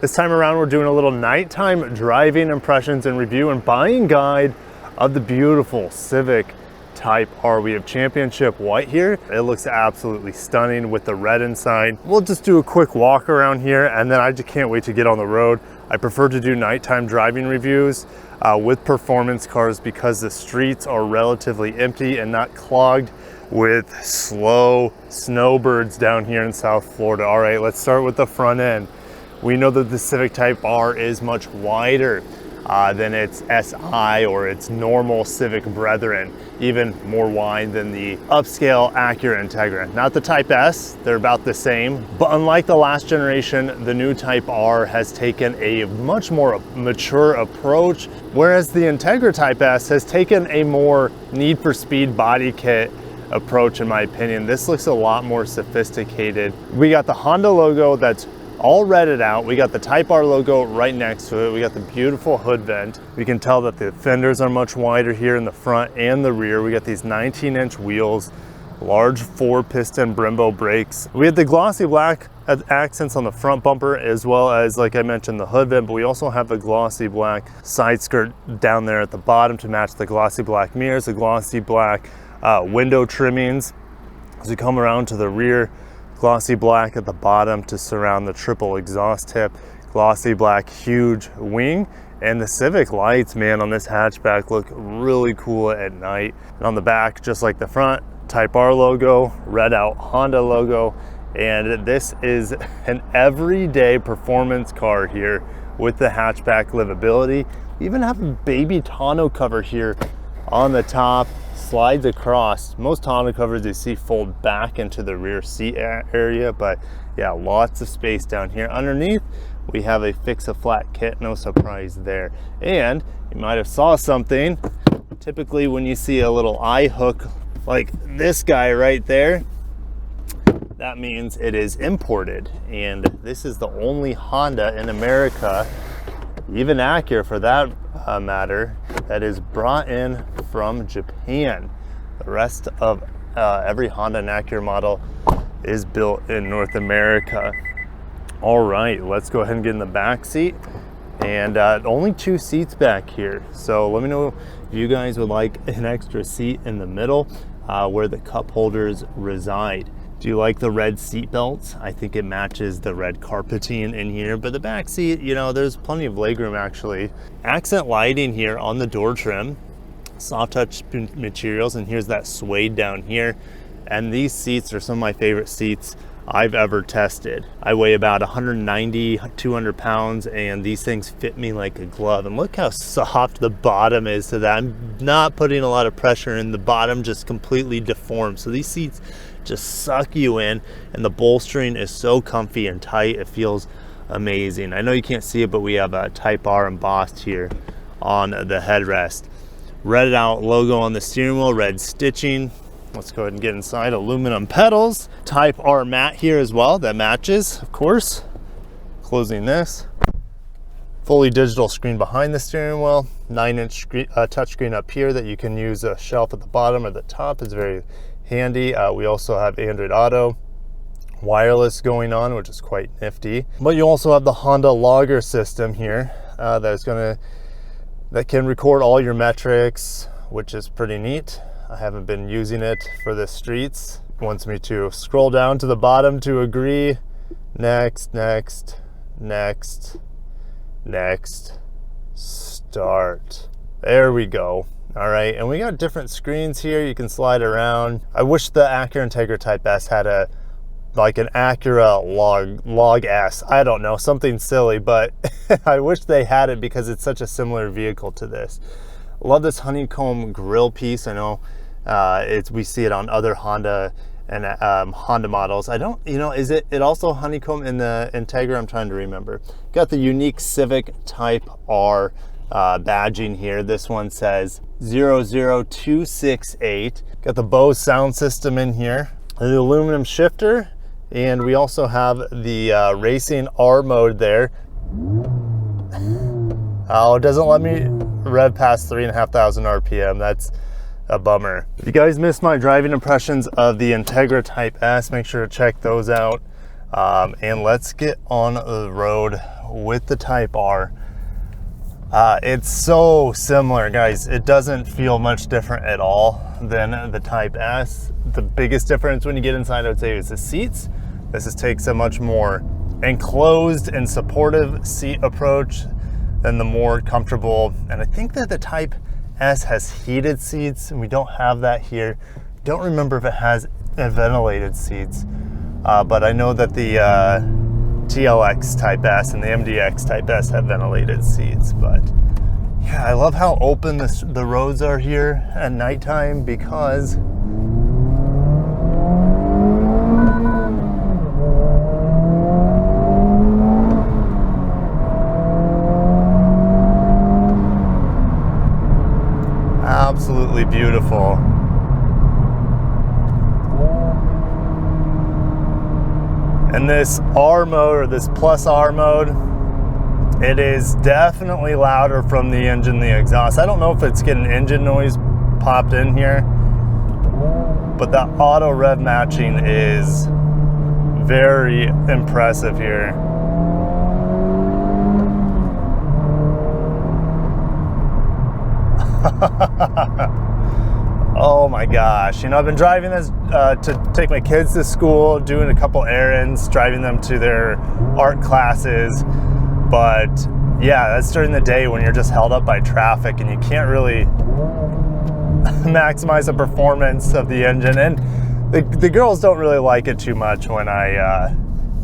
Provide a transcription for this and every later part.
This time around, we're doing a little nighttime driving impressions and review and buying guide of the beautiful Civic Type R. We have championship white here. It looks absolutely stunning with the red inside. We'll just do a quick walk around here and then I just can't wait to get on the road. I prefer to do nighttime driving reviews with performance cars because the streets are relatively empty and not clogged with slow snowbirds down here in South Florida. All right, let's start with the front end. We know that the Civic Type R is much wider than its SI or its normal Civic brethren, even more wide than the upscale Acura Integra. Not the Type S, they're about the same, but unlike the last generation, the new Type R has taken a much more mature approach, whereas the Integra Type S has taken a more need for speed body kit approach in my opinion. This looks a lot more sophisticated. We got the Honda logo that's all redded out. We got the Type R logo right next to it. We got the beautiful hood vent. We can tell that the fenders are much wider here in the front and the rear. We got these 19-inch wheels, large 4-piston Brembo brakes. We had the glossy black accents on the front bumper as well as, like I mentioned, the hood vent, but we also have the glossy black side skirt down there at the bottom to match the glossy black mirrors, the glossy black window trimmings. As we come around to the rear, glossy black at the bottom to surround the triple exhaust tip, glossy black huge wing, and the Civic lights, man, on this hatchback look really cool at night. And on the back, just like the front, Type R logo, red out Honda logo, and this is an everyday performance car here with the hatchback livability. We even have a baby tonneau cover here on the top, slides across. Most tonneau covers you see fold back into the rear seat area, but yeah, lots of space down here. Underneath, we have a fix-a-flat kit, no surprise there. And you might have saw something. Typically when you see a little eye hook like this guy right there, that means it is imported. And this is the only Honda in America, even Acura for that matter, that is brought in from Japan. The rest of every Honda and Acura model is built in North America. All right, let's go ahead and get in the back seat. And only 2 seats back here. So let me know if you guys would like an extra seat in the middle where the cup holders reside. Do you like the red seat belts? I think it matches the red carpeting in here, but the back seat, you know, there's plenty of legroom actually. Accent lighting here on the door trim, soft touch materials, and here's that suede down here. And these seats are some of my favorite seats I've ever tested. I weigh about 190, 200 pounds, and these things fit me like a glove. And look how soft the bottom is to that. I'm not putting a lot of pressure in. The bottom just completely deformed. So these seats just suck you in, and the bolstering is so comfy and tight. It feels amazing. I know you can't see it, but we have a Type R embossed here on the headrest. Redded out logo on the steering wheel, red stitching. Let's go ahead and get inside. Aluminum pedals, Type R mat here as well that matches, of course. Closing this. Fully digital screen behind the steering wheel, 9-inch touchscreen up here that you can use a shelf at the bottom or the top. Is very handy. We also have Android Auto, wireless going on, which is quite nifty. But you also have the Honda logger system here that can record all your metrics, which is pretty neat. I haven't been using it for the streets. It wants me to scroll down to the bottom to agree. Next, next, next, next, start. There we go. All right, and we got different screens here. You can slide around. I wish the Acura Integra Type S had like an Acura log S. I don't know, something silly, but I wish they had it because it's such a similar vehicle to this. Love this honeycomb grille piece. I know we see it on other Honda and Honda models. I don't, you know, is it also honeycomb in the Integra? I'm trying to remember. Got the unique Civic Type R badging here. This one says 00268. Got the Bose sound system in here, the aluminum shifter, and we also have the racing R mode there. Oh, it doesn't let me rev past 3,500 RPM. That's a bummer. If you guys missed my driving impressions of the Integra Type S, make sure to check those out And let's get on the road with the Type R. It's so similar, guys. It doesn't feel much different at all than the Type S. The biggest difference when you get inside, I would say, is the seats. This takes a much more enclosed and supportive seat approach than the more comfortable. And I think that the Type S has heated seats, and we don't have that here. Don't remember if it has ventilated seats, but I know that the TLX Type S and the MDX Type S have ventilated seats. But yeah, I love how open the roads are here at nighttime, because absolutely beautiful. And this R mode, or this plus R mode, it is definitely louder from the engine, the exhaust. I don't know if it's getting engine noise popped in here, but the auto rev matching is very impressive here. Oh my gosh, you know, I've been driving this to take my kids to school, doing a couple errands, driving them to their art classes. But yeah, that's during the day when you're just held up by traffic and you can't really maximize the performance of the engine. And the girls don't really like it too much when I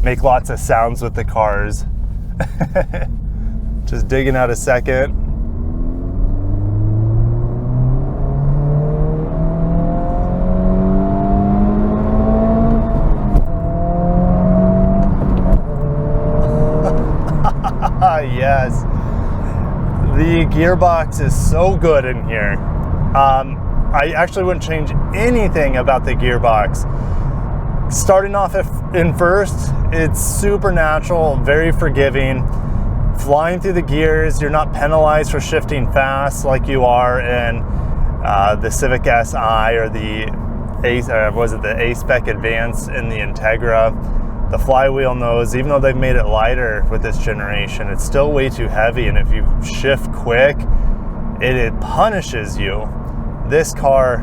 make lots of sounds with the cars. Just digging out a second. Yes, the gearbox is so good in here. I actually wouldn't change anything about the gearbox. Starting off in first, it's super natural, very forgiving. Flying through the gears, you're not penalized for shifting fast like you are in the Civic Si or the A-Spec Advance in the Integra. The flywheel nose, even though they've made it lighter with this generation, it's still way too heavy, and if you shift quick, it punishes you. This car,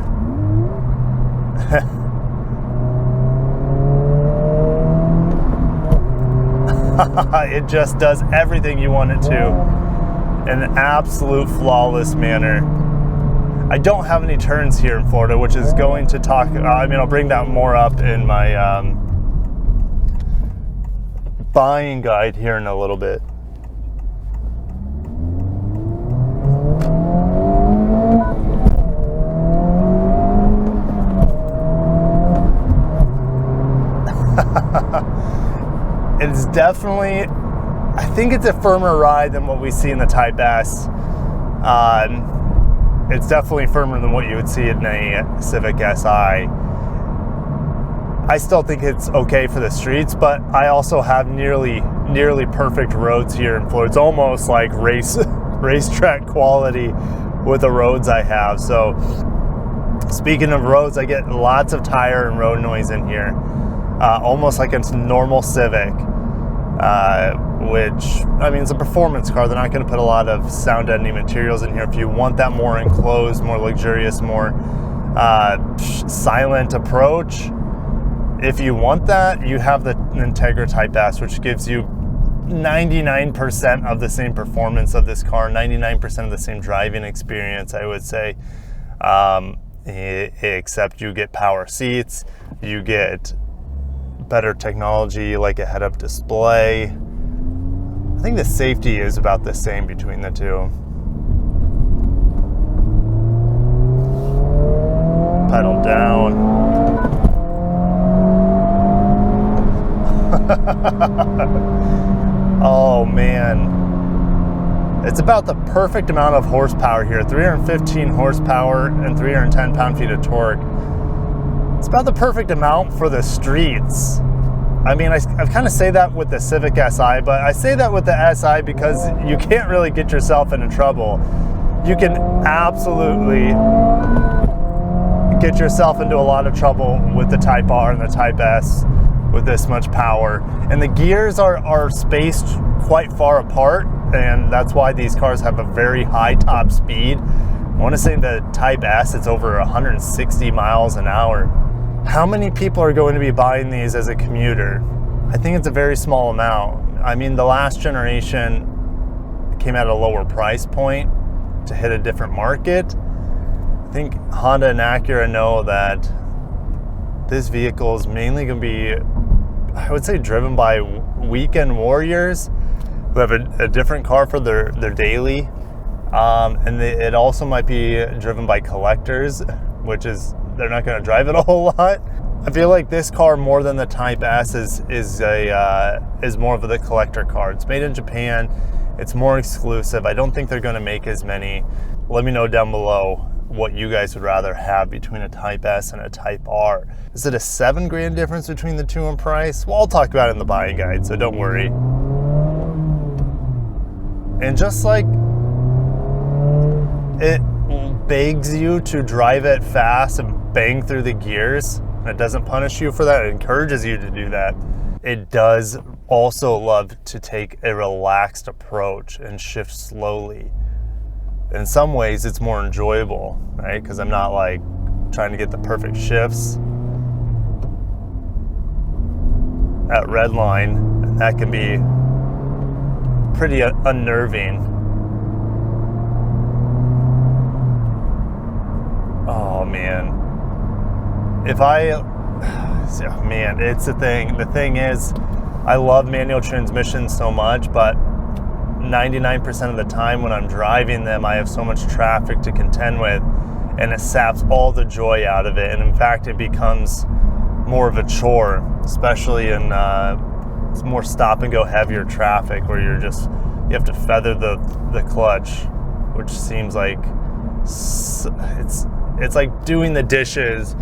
it just does everything you want it to in an absolute flawless manner. I don't have any turns here in Florida, which is going to talk, I'll bring that more up in my buying guide here in a little bit. It's definitely, I think it's a firmer ride than what we see in the Type S. It's definitely firmer than what you would see in a Civic Si. I still think it's okay for the streets, but I also have nearly perfect roads here in Florida. It's almost like racetrack quality with the roads I have. So speaking of roads, I get lots of tire and road noise in here, almost like it's a normal Civic, which, I mean, it's a performance car. They're not going to put a lot of sound deadening materials in here. If you want that more enclosed, more luxurious, more silent approach, if you want that, you have the Integra Type S, which gives you 99% of the same performance of this car, 99% of the same driving experience, I would say, except you get power seats, you get better technology like a head-up display. I think the safety is about the same between the two. Pedal down. Oh man, it's about the perfect amount of horsepower here. 315 horsepower and 310 pound-feet of torque. It's about the perfect amount for the streets. I mean, I kind of say that with the Civic Si, but I say that with the Si because you can't really get yourself into trouble. You can absolutely get yourself into a lot of trouble with the Type R and the Type S with this much power. And the gears are spaced quite far apart, and that's why these cars have a very high top speed. I want to say the Type S, it's over 160 miles an hour. How many people are going to be buying these as a commuter? I think it's a very small amount. I mean, the last generation came at a lower price point to hit a different market. I think Honda and Acura know that this vehicle is mainly going to be, I would say, driven by weekend warriors who have a different car for their daily. It also might be driven by collectors, which is, they're not going to drive it a whole lot. I feel like this car, more than the Type S, is more of the collector car. It's made in Japan. It's more exclusive. I don't think they're going to make as many. Let me know down below what you guys would rather have between a Type S and a Type R. Is it a $7,000 difference between the two in price? Well, I'll talk about it in the buying guide, so don't worry. And just like it begs you to drive it fast and bang through the gears, and it doesn't punish you for that, it encourages you to do that. It does also love to take a relaxed approach and shift slowly. In some ways, it's more enjoyable, right? Because I'm not like trying to get the perfect shifts at Redline, and that can be pretty unnerving. Oh man. Man, it's the thing. The thing is, I love manual transmissions so much, but 99% of the time when I'm driving them, I have so much traffic to contend with, and it saps all the joy out of it. And in fact, it becomes more of a chore, especially in more stop and go heavier traffic where you have to feather the clutch, which seems like it's like doing the dishes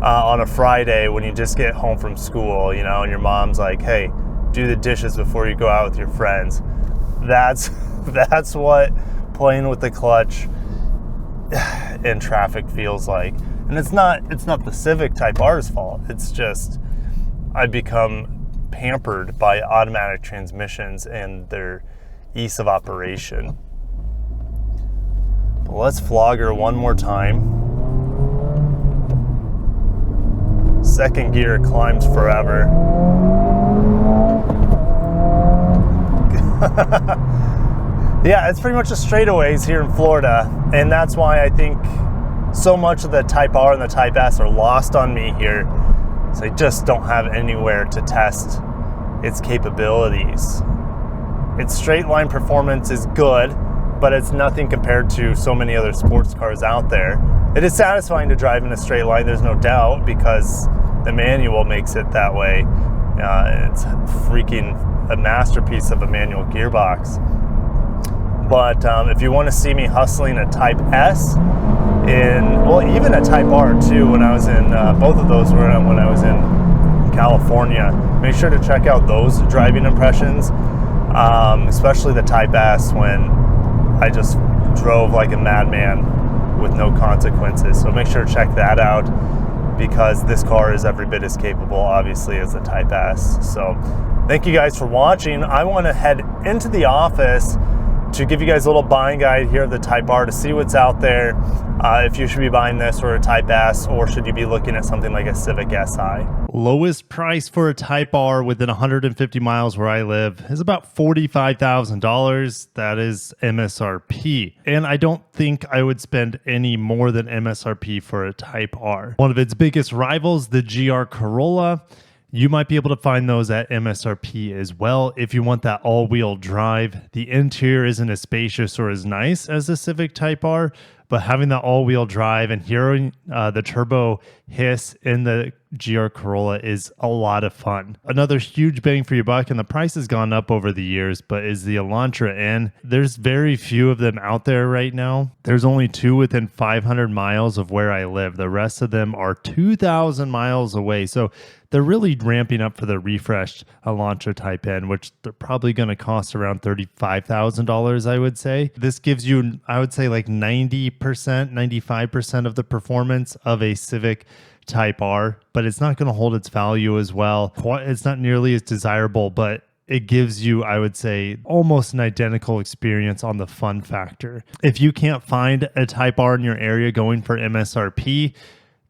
on a Friday when you just get home from school, you know, and your mom's like, hey, do the dishes before you go out with your friends. That's what playing with the clutch in traffic feels like. And it's not the Civic Type R's fault. It's just I've become pampered by automatic transmissions and their ease of operation. But let's flogger one more time. Second gear climbs forever. Yeah, it's pretty much the straightaways here in Florida, and that's why I think so much of the Type R and the Type S are lost on me here. So I just don't have anywhere to test its capabilities. Its straight line performance is good, but it's nothing compared to so many other sports cars out there. It is satisfying to drive in a straight line, there's no doubt, because the manual makes it that way. It's freaking a masterpiece of a manual gearbox. But if you want to see me hustling a Type S, even a Type R too, when I was in, both of those were when I was in California, make sure to check out those driving impressions, especially the Type S, when I just drove like a madman with no consequences. So make sure to check that out, because this car is every bit as capable, obviously, as the Type S. So thank you guys for watching. I want to head into the office to give you guys a little buying guide here of the Type R to see what's out there, if you should be buying this or a Type S, or should you be looking at something like a Civic Si. Lowest price for a Type R within 150 miles where I live is about $45,000. That is MSRP. And I don't think I would spend any more than MSRP for a Type R. One of its biggest rivals, the GR Corolla, you might be able to find those at MSRP as well if you want that all-wheel drive. The interior isn't as spacious or as nice as the Civic Type R, but having that all-wheel drive and hearing the turbo hiss in the GR Corolla is a lot of fun. Another huge bang for your buck, and the price has gone up over the years, but is the Elantra N. There's very few of them out there right now. There's only 2 within 500 miles of where I live. The rest of them are 2,000 miles away. So they're really ramping up for the refreshed Elantra Type N, which they're probably going to cost around $35,000, I would say. This gives you, I would say, like 90%, 95% of the performance of a Civic Type R, but it's not going to hold its value as well. It's not nearly as desirable, but it gives you, I would say, almost an identical experience on the fun factor. If you can't find a Type R in your area going for MSRP,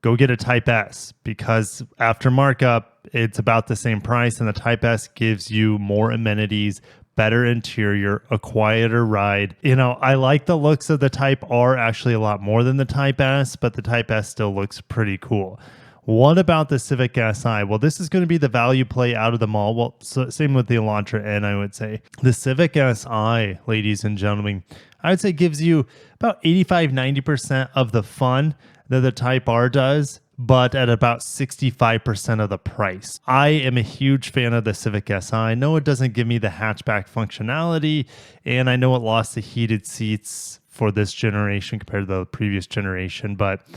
go get a Type S, because after markup, it's about the same price, and the Type S gives you more amenities, better interior, a quieter ride. You know, I like the looks of the Type R actually a lot more than the Type S, but the Type S still looks pretty cool. What about the Civic Si? Well, this is going to be the value play out of them all. Well, so same with the Elantra N, I would say. The Civic Si, ladies and gentlemen, I would say gives you about 85-90% of the fun that the Type R does, but at about 65% of the price. I am a huge fan of the Civic Si. I know it doesn't give me the hatchback functionality, and I know it lost the heated seats for this generation compared to the previous generation, but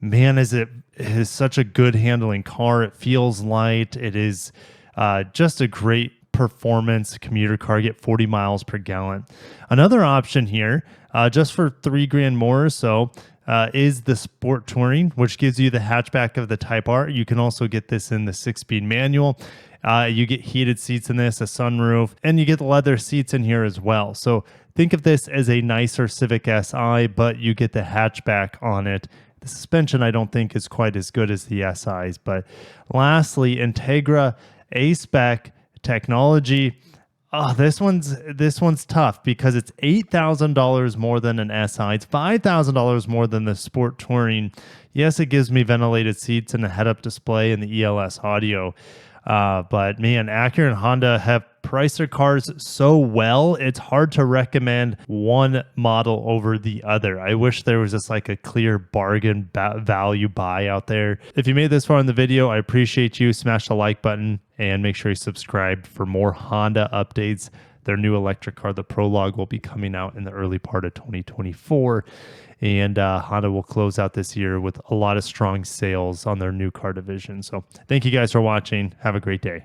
man, it is such a good handling car. It feels light. It is just a great performance commuter car. Get 40 miles per gallon. Another option here, just for $3,000 more or so, is the Sport Touring, which gives you the hatchback of the Type R. You can also get this in the 6-speed manual. You get heated seats in this, a sunroof, and you get leather seats in here as well. So think of this as a nicer Civic Si, but you get the hatchback on it. The suspension, I don't think, is quite as good as the SIs. But lastly, Integra A-Spec technology. Oh, this one's tough because it's $8,000 more than an SI. It's $5,000 more than the Sport Touring. Yes, it gives me ventilated seats and a head-up display and the ELS audio. But man, Acura and Honda have priced their cars so well, it's hard to recommend one model over the other. I wish there was just like a clear bargain value buy out there. If you made this far in the video, I appreciate you. Smash the like button and make sure you subscribe for more Honda updates. Their new electric car, the Prologue, will be coming out in the early part of 2024. And Honda will close out this year with a lot of strong sales on their new car division. So thank you guys for watching. Have a great day.